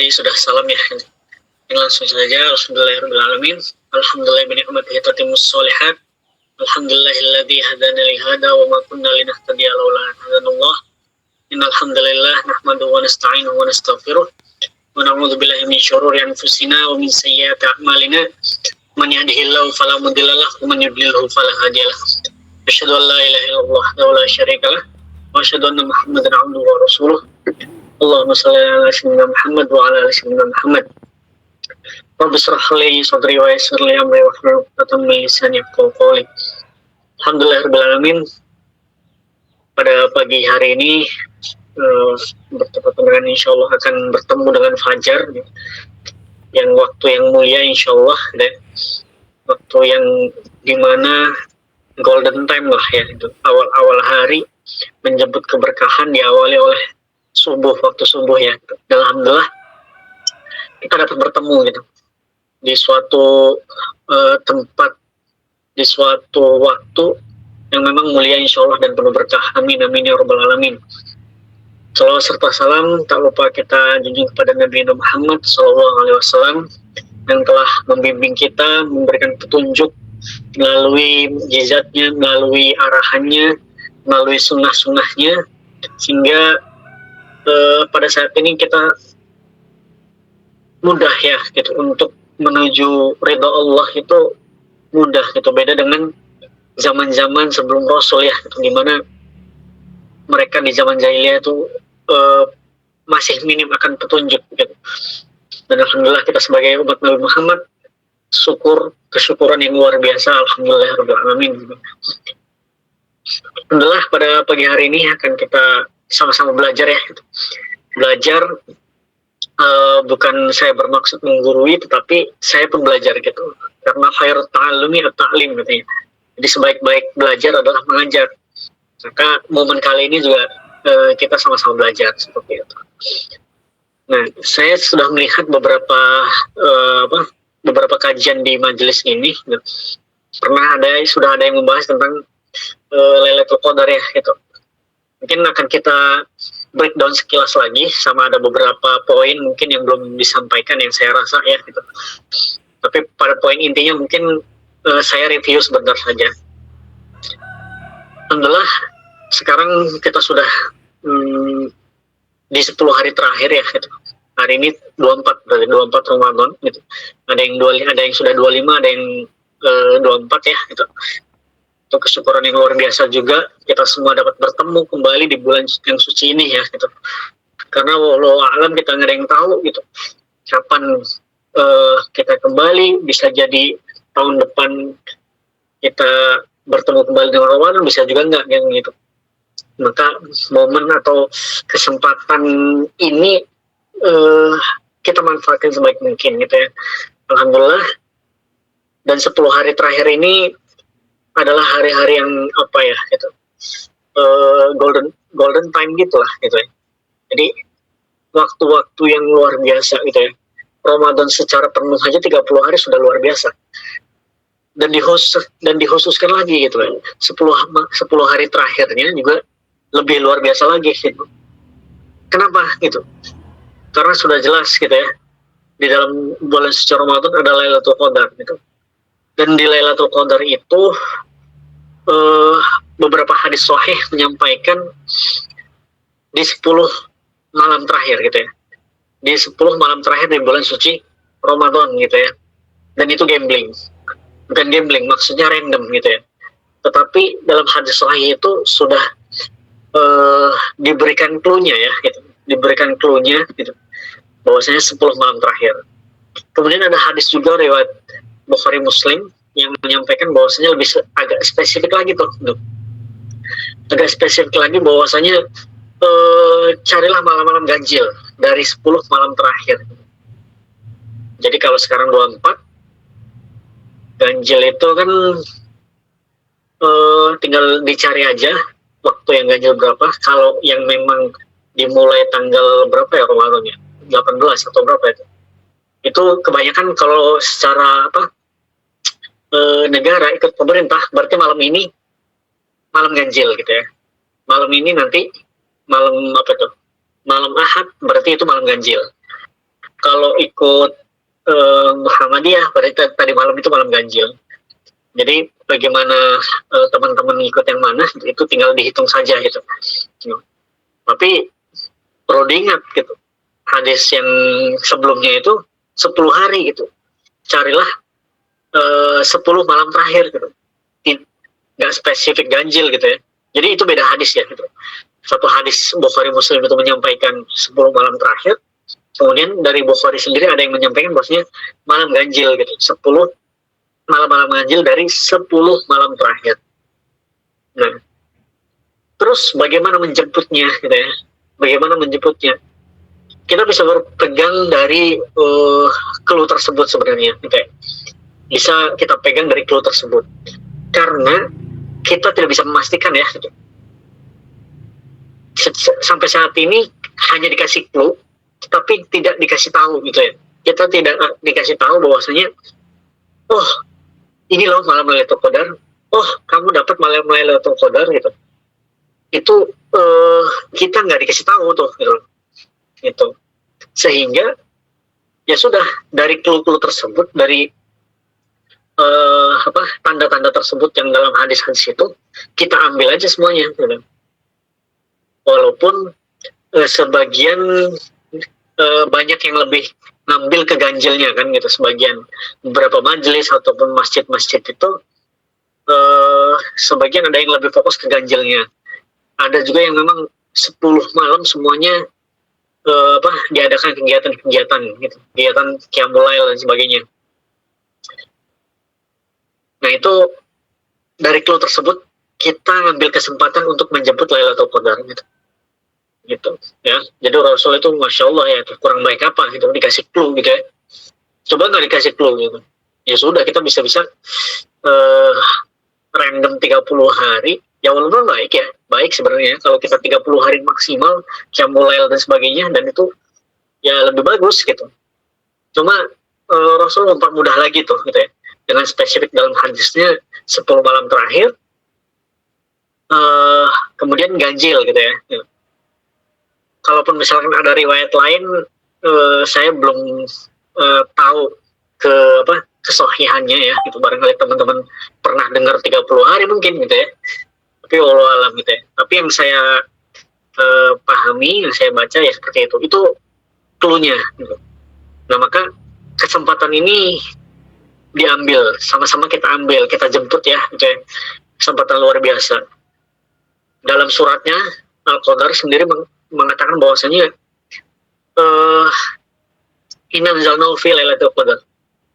tadi sudah salam ya. Ini langsung saja. Alhamdulillahirrahmanirrahim. Alhamdulillah bi ni'matihi tatimmus sholihat. Alhamdulillahilladzi hadana li hada wa ma kunna linahtadiya laula an hadanallah. Innal hamdalillah nahmaduhu wa nasta'inuhu wa nastaghfiruh. Wa na'udzu billahi min syururi anfusina wa min sayyiati a'malina. Man yahdihillahu fala mudilla lahu wa man yudlilhu fala hadiya lahu. Asyhadu an la ilaha illallah wa la syarika lahu wa asyhadu anna Muhammadan 'abduhu wa rasuluh. Allahumma shalli ala sayyidina Muhammad wa ala ali sayyidina Muhammad. Rabbi shrah li sadri wa yassir li amri wahlul 'uqdatam min lisani yafqahu qawli. Alhamdulillahirabbil alamin. Pada pagi hari ini bertepatan dengan insyaallah akan bertemu dengan fajar yang waktu yang mulia insyaallah, waktu yang dimana golden time lah ya, itu awal-awal hari menjemput keberkahan diawali oleh subuh, waktu subuh ya. Dan alhamdulillah kita dapat bertemu gitu di suatu tempat, di suatu waktu yang memang mulia insyaallah dan penuh berkah. Amin amin ya rabbal alamin. Salawat serta salam tak lupa kita junjung kepada Nabi Muhammad SAW yang telah membimbing kita, memberikan petunjuk melalui mukjizatnya, melalui arahannya, melalui sunnah-sunnahnya, sehingga pada saat ini kita mudah ya gitu untuk menuju ridha Allah, itu mudah gitu. Beda dengan zaman-zaman sebelum Rasul ya gitu, dimana mereka di zaman jahiliyah itu masih minim akan petunjuk gitu. Dan alhamdulillah kita sebagai umat Nabi Muhammad kesyukuran yang luar biasa, alhamdulillahirabbil alamin. Alhamdulillah pada pagi hari ini akan kita sama-sama belajar ya gitu. Belajar bukan saya bermaksud menggurui, tetapi saya pun belajar gitu. Karena khairut ta'allumi at-ta'lim gitu ya. Jadi sebaik-baik belajar adalah mengajar. Maka momen kali ini juga kita sama-sama belajar seperti itu. Nah, saya sudah melihat beberapa kajian di majelis ini. Sudah ada yang membahas tentang Lailatul Qadar ya gitu. Mungkin akan kita breakdown sekilas lagi, sama ada beberapa poin mungkin yang belum disampaikan yang saya rasa ya gitu. Tapi pada poin intinya mungkin saya review sebentar saja. Alhamdulillah sekarang kita sudah di 10 hari terakhir ya gitu. Hari ini 24 Ramadan gitu. Ada yang sudah 25, ada yang 24 ya gitu. Itu kesyukuran yang luar biasa juga, kita semua dapat bertemu kembali di bulan yang suci ini ya gitu. Karena wallahu a'lam kita nggak ada yang tahu gitu kapan kita kembali. Bisa jadi tahun depan kita bertemu kembali dengan Ramadan, bisa juga enggak yang gitu. Maka momen atau kesempatan ini kita manfaatkan sebaik mungkin gitu ya. Alhamdulillah. Dan 10 hari terakhir ini adalah hari-hari yang apa ya gitu, golden time gitulah gitu ya. Jadi waktu-waktu yang luar biasa gitu ya. Ramadan secara penuh saja 30 hari sudah luar biasa. Dan dikhususkan lagi gitu ya. 10 hari terakhirnya juga lebih luar biasa lagi gitu. Kenapa gitu? Karena sudah jelas gitu ya, di dalam bulan suci Ramadan ada Lailatul Qadar gitu. Dan di Lailatul Qadar itu beberapa hadis sahih menyampaikan di 10 malam terakhir gitu ya. Di 10 malam terakhir di bulan suci Ramadan gitu ya. Dan itu gambling. Bukan gambling, maksudnya random gitu ya. Tetapi dalam hadis sahih itu sudah diberikan clue-nya ya gitu. Diberikan clue-nya gitu, bahwasanya 10 malam terakhir. Kemudian ada hadis juga riwayat Bukhari Muslim yang menyampaikan bahwasanya agak spesifik lagi tuh. Agak spesifik lagi bahwasanya carilah malam-malam ganjil dari 10 malam terakhir. Jadi kalau sekarang 24, ganjil itu kan tinggal dicari aja waktu yang ganjil berapa. Kalau yang memang dimulai tanggal berapa ya Ramadannya, 18 atau berapa itu kebanyakan kalau secara negara ikut pemerintah, berarti malam ini malam ganjil gitu ya. Malam ini nanti malam malam Ahad, berarti itu malam ganjil. kalau ikut Muhammadiyah pada tadi malam itu malam ganjil. Jadi bagaimana teman-teman ikut yang mana itu tinggal dihitung saja gitu. Tapi perlu diingat gitu, hadis yang sebelumnya itu 10 hari gitu. Carilah 10 malam terakhir gitu. Nggak spesifik ganjil gitu ya. Jadi itu beda hadis ya gitu. Satu hadis Bukhari Muslim itu menyampaikan 10 malam terakhir. Kemudian dari Bukhari sendiri ada yang menyampaikan bahwasanya malam ganjil gitu. 10 malam-malam ganjil dari 10 malam terakhir. Nah, terus bagaimana menjemputnya gitu ya? Bagaimana menjemputnya? Kita bisa berpegang dari clue tersebut sebenarnya gitu ya. Bisa kita pegang dari clue tersebut. Karena kita tidak bisa memastikan ya gitu. Sampai saat ini hanya dikasih clue tetapi tidak dikasih tahu gitu ya. Kita tidak dikasih tahu bahwasanya oh ini loh malam Lailatul Qadar, oh kamu dapat malam Lailatul Qadar gitu. Itu kita nggak dikasih tahu tuh gitu. Sehingga ya sudah dari clue-clue tersebut, dari tanda-tanda tersebut yang dalam hadis-hadis itu kita ambil aja semuanya gitu. Walaupun sebagian banyak yang lebih ngambil ke ganjilnya kan gitu, sebagian beberapa majelis ataupun masjid-masjid itu sebagian ada yang lebih fokus ke ganjilnya, ada juga yang memang 10 malam semuanya diadakan kegiatan-kegiatan gitu, kegiatan qiyamul lail dan sebagainya. Nah itu dari clue tersebut kita ngambil kesempatan untuk menjemput Lailatul Qadar gitu ya. Jadi Rasul itu masya Allah ya, kurang baik apa gitu dikasih clue gitu ya. Coba nggak dikasih clue gitu, ya sudah kita bisa random 30 hari ya, walaupun baik sebenarnya kalau kita 30 hari maksimal qiyamul lail dan sebagainya, dan itu ya lebih bagus gitu. Cuma Rasul mempermudah lagi tuh gitu ya, dengan spesifik dalam hadisnya 10 malam terakhir, kemudian ganjil gitu ya. Kalaupun misalkan ada riwayat lain, saya belum tahu kesohihannya ya gitu. Barangkali teman-teman pernah dengar 30 hari mungkin gitu ya. Tapi wallahu alam gitu ya. Tapi yang saya pahami, yang saya baca ya seperti itu. Itu clue-nya gitu. Nah maka kesempatan ini diambil, sama-sama kita ambil, kita jemput ya gitu ya. Kesempatan luar biasa. Dalam suratnya Al-Qadar sendiri mengatakan bahwasanya inna anzalnahu fi lailatul qadar,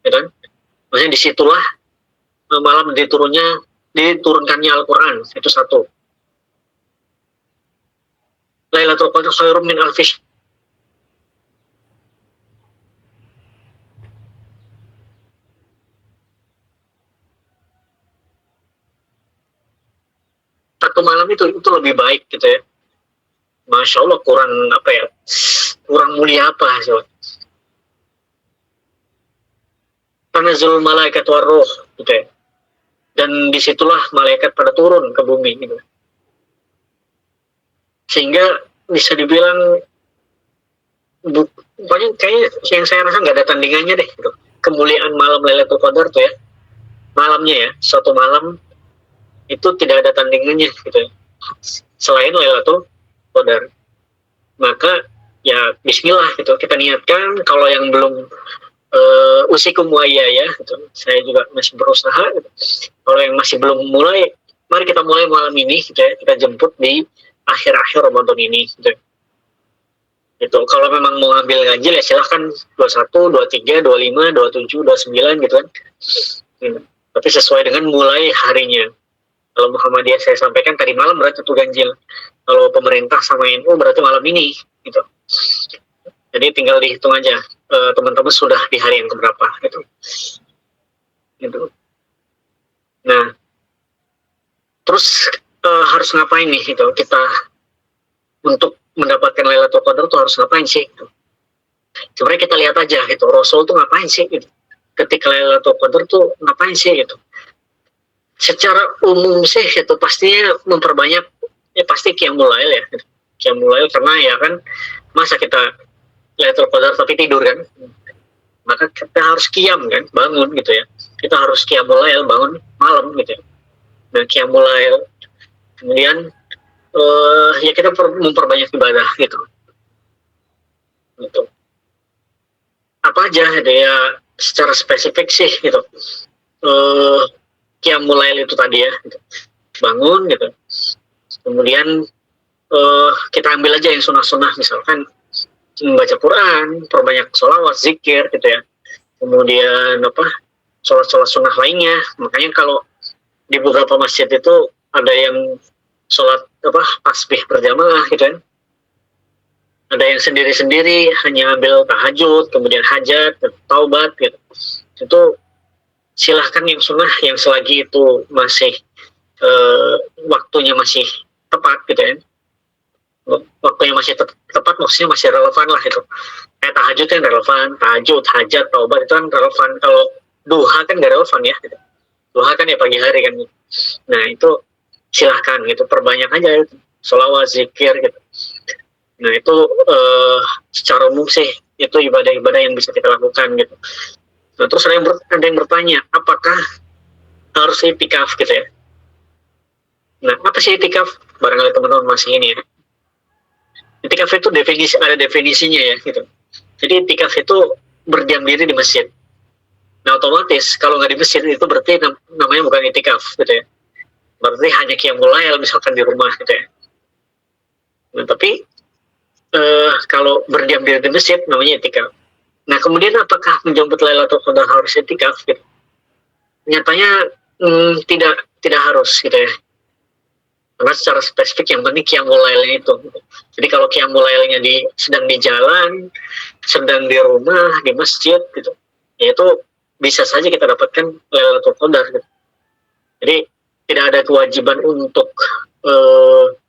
ya kan? Maksudnya disitulah malam diturunkannya Al-Quran, itu satu. Lailatul Qadar khairum min alfi syahr. Satu malam itu lebih baik gitu ya. Masya Allah, kurang mulia apa coba. Tanazul malaikat waruh gitu ya. Dan disitulah malaikat pada turun ke bumi gitu. Sehingga bisa dibilang banyak kayak yang saya rasa nggak ada tandingannya deh gitu. Kemuliaan malam Lailatul Qadar tuh ya, malamnya ya, suatu malam itu tidak ada tandingannya gitu ya, selain Lailatul Qadar. Maka ya bismillah gitu, kita niatkan. Kalau yang belum usikum waya ya gitu, saya juga masih berusaha gitu. Kalau yang masih belum mulai, mari kita mulai malam ini gitu ya, kita jemput di akhir-akhir Ramadan ini gitu. Gitu. Kalau memang mau ambil ganjil ya silahkan 21, 23, 25, 27, 29 gitu kan. Tapi sesuai dengan mulai harinya. Kalau Muhammadiyah saya sampaikan tadi malam berarti itu ganjil. Kalau pemerintah sama NU berarti malam ini gitu. Jadi tinggal dihitung aja teman-teman sudah di hari yang keberapa gitu. Gitu. Nah, terus harus ngapain nih gitu kita untuk mendapatkan Lailatul Qadar tuh harus ngapain sih gitu. Sebenarnya kita lihat aja gitu, Rasul tuh ngapain sih gitu. Ketika Lailatul Qadar tuh ngapain sih gitu. Secara umum sih itu pastinya memperbanyak ya, pasti qiyamul lail ya. Qiyamul lail karena ya kan masa kita Lailatul Qadar tapi tidur kan, maka kita harus qiyam kan, bangun gitu ya, kita harus qiyamul lail, bangun malam gitu ya, dan qiyamul lail, kemudian ya kita memperbanyak ibadah gitu. Gitu. Apa aja ya secara spesifik sih gitu. Qiyamul lail itu tadi ya, gitu. Bangun gitu. Kemudian kita ambil aja yang sunnah-sunnah, misalkan membaca Quran, perbanyak sholawat, zikir gitu ya. Kemudian sholat-sholat sunnah lainnya. Makanya kalau di beberapa masjid itu ada yang sholat tasbih berjamaah gitu kan. Ada yang sendiri-sendiri hanya ambil tahajud, kemudian hajat, taubat gitu. Itu silahkan yang sunnah, yang selagi itu masih waktunya masih tepat gitu ya. Waktunya masih tepat, maksudnya masih relevan lah itu. Kayak tahajud kan relevan, tahajud, hajat, taubat itu kan relevan. Kalau duha kan gak relevan ya gitu. Duha kan ya pagi hari kan. Nah itu silahkan gitu, perbanyak aja gitu. Sholawat, zikir gitu. Nah itu secara umum sih itu ibadah-ibadah yang bisa kita lakukan gitu. Nah terus ada yang bertanya, apakah harus itikaf gitu ya? Nah apa sih itikaf? Barangkali teman-teman masih ini ya. Itikaf itu ada definisinya ya gitu. Jadi itikaf itu berdiam diri di masjid. Nah otomatis kalau nggak di masjid itu berarti namanya bukan itikaf gitu ya. Berarti hanya qiyamul lail misalkan di rumah gitu ya. Nah tapi kalau berdiam diri di masjid namanya itikaf. Nah kemudian apakah menjemput Lailatul Qadar harus itikaf gitu? Nyatanya tidak harus gitu ya. Karena secara spesifik yang penting qiyamul lailnya itu. Jadi kalau qiyamul lailnya sedang di jalan, sedang di rumah, di masjid gitu, ya itu bisa saja kita dapatkan Lailatul Qadar gitu. Jadi tidak ada kewajiban untuk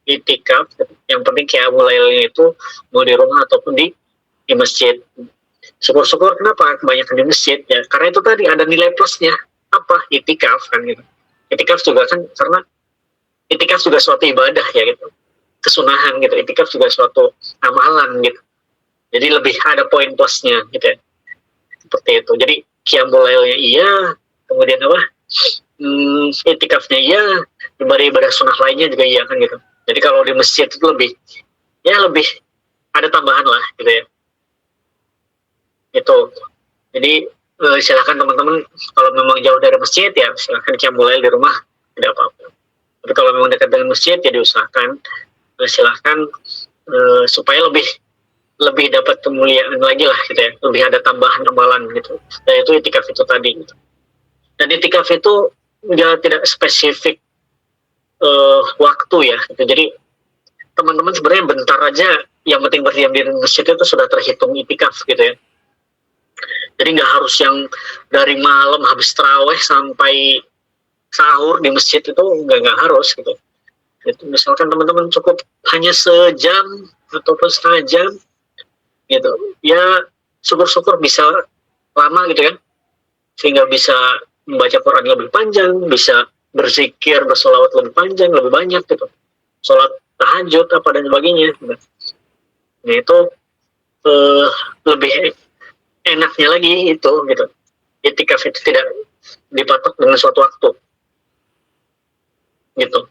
itikaf. Yang penting qiyamul lailnya itu mau di rumah ataupun di masjid. Syukur-syukur kenapa kebanyakan di masjid ya? Karena itu tadi ada nilai plusnya. Apa? Itikaf kan gitu. Itikaf juga kan karena itikaf juga suatu ibadah ya gitu, kesunahan gitu. Itikaf juga suatu amalan gitu, jadi lebih ada poin plusnya gitu ya, seperti itu. Jadi qiyamul lailnya iya, kemudian itikafnya iya, ibadah sunnah lainnya juga iya kan gitu. Jadi kalau di masjid itu lebih ada tambahan lah gitu ya, itu. Jadi silakan teman-teman kalau memang jauh dari masjid ya silakan qiyamul lail di rumah, tidak apa-apa. Tapi kalau memang dekat dengan masjid ya diusahakan silahkan supaya lebih dapat kemuliaan lagi lah gitu ya, lebih ada tambahan amalan gitu. Dan itu itikaf itu tadi gitu. Dan itikaf itu tidak spesifik waktu ya gitu. Jadi teman-teman sebenarnya bentar aja yang penting berdiam diri di masjid itu sudah terhitung itikaf gitu ya. Jadi nggak harus yang dari malam habis taraweh sampai sahur di masjid itu nggak harus gitu. Gitu. Misalkan teman-teman cukup hanya sejam ataupun setengah jam gitu, ya syukur-syukur bisa lama gitu kan, sehingga bisa membaca Quran lebih panjang, bisa berzikir, bersolawat lebih panjang, lebih banyak gitu, sholat tahajud apa dan sebagainya gitu. Nah itu lebih enaknya lagi itu gitu, itikaf itu tidak dipatok dengan suatu waktu gitu.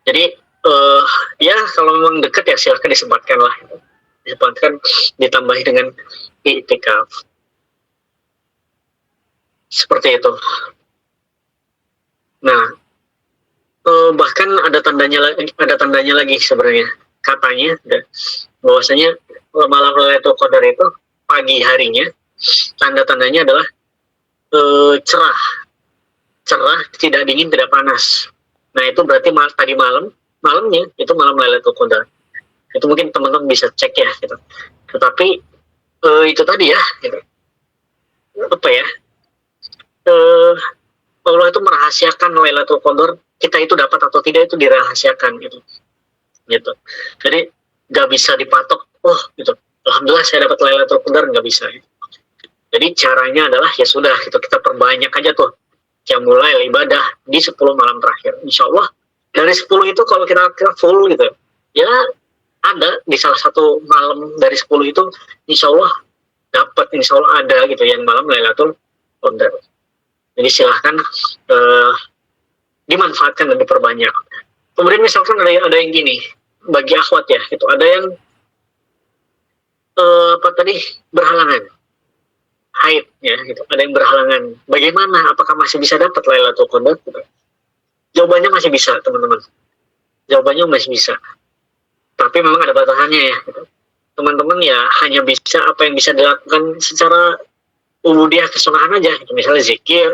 Jadi ya kalau memang dekat ya silahkan disempatkan lah, disempatkan ditambahi dengan itikaf, seperti itu. Nah bahkan ada tandanya lagi sebenarnya, katanya bahwasanya malam Lailatul Qadar itu pagi harinya tanda-tandanya adalah cerah, tidak dingin, tidak panas. Nah itu berarti tadi malamnya itu malam Lailatul Qadar. Itu mungkin teman-teman bisa cek ya gitu. Tetapi itu tadi ya gitu. Apa ya, Allah itu merahasiakan Lailatul Qadar, kita itu dapat atau tidak itu dirahasiakan gitu. Jadi nggak bisa dipatok, oh gitu, alhamdulillah saya dapat Lailatul Qadar, nggak bisa gitu. Jadi caranya adalah ya sudah gitu, kita perbanyak aja tuh qiyamul lail, ibadah di 10 malam terakhir. Insya Allah dari 10 itu kalau kita full gitu ya, ada di salah satu malam dari 10 itu, insya Allah dapat, insya Allah ada gitu yang malam Lailatul Qadar. Jadi silahkan dimanfaatkan dan diperbanyak. Kemudian misalkan ada yang gini, bagi akhwat ya, itu ada yang apa tadi, berhalangan haid ya, gitu. Ada yang berhalangan. Bagaimana? Apakah masih bisa dapat Lailatul Qadar? Jawabannya masih bisa, teman-teman. Jawabannya masih bisa. Tapi memang ada batasannya ya. Gitu. Teman-teman ya hanya bisa apa yang bisa dilakukan secara ubudiyah kesunahan aja. Gitu. Misalnya zikir,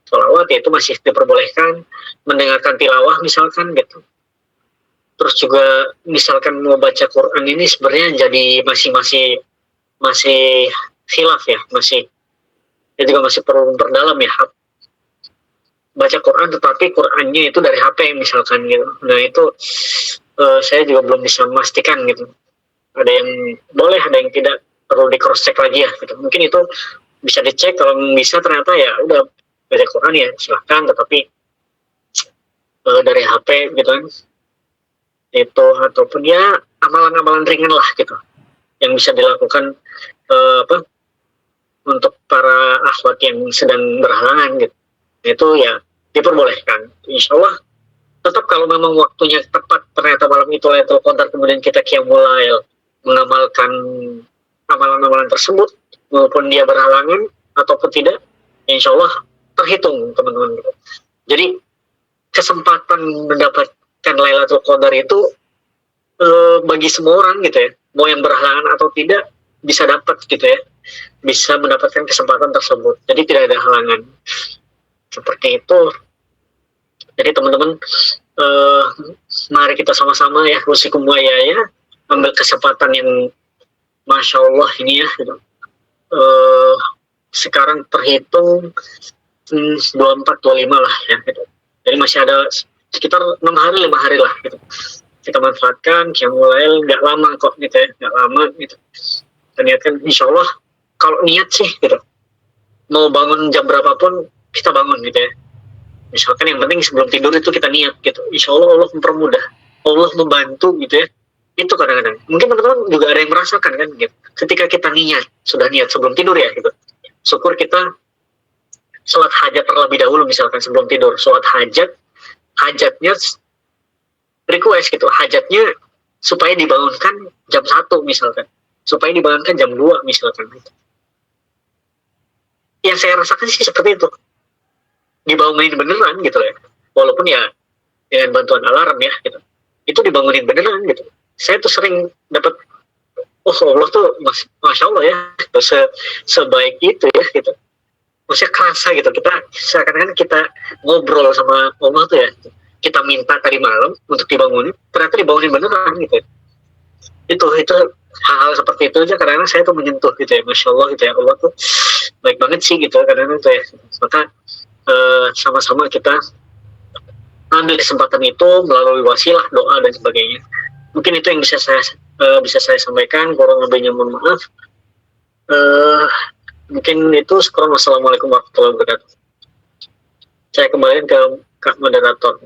sholawat ya itu masih diperbolehkan. Mendengarkan tilawah misalkan gitu. Terus juga misalkan mau baca Quran ini sebenarnya jadi masih khilaf ya, masih ya juga masih perlu perdalam ya. Baca Quran tetapi Qurannya itu dari HP misalkan gitu. Nah itu saya juga belum bisa memastikan gitu. Ada yang boleh, ada yang tidak, perlu di cross check lagi ya gitu. Mungkin itu bisa dicek, kalau bisa ternyata ya udah baca Quran ya silahkan, tetapi dari HP gitu kan. Itu ataupun ya amalan-amalan ringan lah gitu yang bisa dilakukan apa untuk para akhwat yang sedang berhalangan gitu. Itu ya diperbolehkan. Insya Allah tetap kalau memang waktunya tepat, ternyata malam itu Lailatul Qadar, kemudian kita qiyamul lail mengamalkan amalan-amalan tersebut, maupun dia berhalangan ataupun tidak, insya Allah terhitung teman-teman. Jadi kesempatan mendapatkan Lailatul Qadar itu bagi semua orang gitu ya, mau yang berhalangan atau tidak bisa dapat gitu ya, bisa mendapatkan kesempatan tersebut. Jadi tidak ada halangan seperti itu. Jadi teman-teman mari kita sama-sama ya, musikum ya, ambil kesempatan yang masya Allah ini ya gitu. Sekarang terhitung 24-25 lah ya gitu. Jadi masih ada sekitar 6 hari 5 hari lah gitu. Kita manfaatkan, qiyamul lail nggak lama kok gitu ya, nggak lama gitu. Kita niatkan, insya Allah kalau niat sih gitu, mau bangun jam berapapun kita bangun gitu ya. Misalkan yang penting sebelum tidur itu kita niat gitu, insya Allah Allah mempermudah, Allah membantu gitu ya. Itu kadang-kadang mungkin teman-teman juga ada yang merasakan kan gitu, ketika kita sudah niat sebelum tidur ya gitu, syukur kita sholat hajat terlebih dahulu, misalkan sebelum tidur sholat hajatnya request gitu, hajatnya supaya dibangunkan jam 1 misalkan, supaya dibangunkan jam 2 misalkan gitu. Yang saya rasakan sih seperti itu, dibangunin beneran gitu ya, walaupun ya dengan bantuan alarm ya gitu, itu dibangunin beneran gitu. Saya tuh sering dapat, oh Allah tuh masya Allah ya, sebaik itu ya gitu. Maksudnya kerasa gitu, kita seakan-akan kita ngobrol sama Allah tuh ya, kita minta tadi malam untuk dibangunin, ternyata dibangunin beneran gitu. Itu hal-hal seperti itu aja kadang-kadang saya tuh menyentuh gitu ya, masya Allah gitu ya, Allah tuh baik banget sih gitu kadang-kadang tuh ya. Maka sama-sama kita ambil kesempatan itu melalui wasilah, doa dan sebagainya. Mungkin itu yang bisa saya sampaikan. Kurang lebihnya mohon maaf. Mungkin itu. Sekarang wassalamualaikum warahmatullahi wabarakatuh. Saya kembali ke Kak Moderator.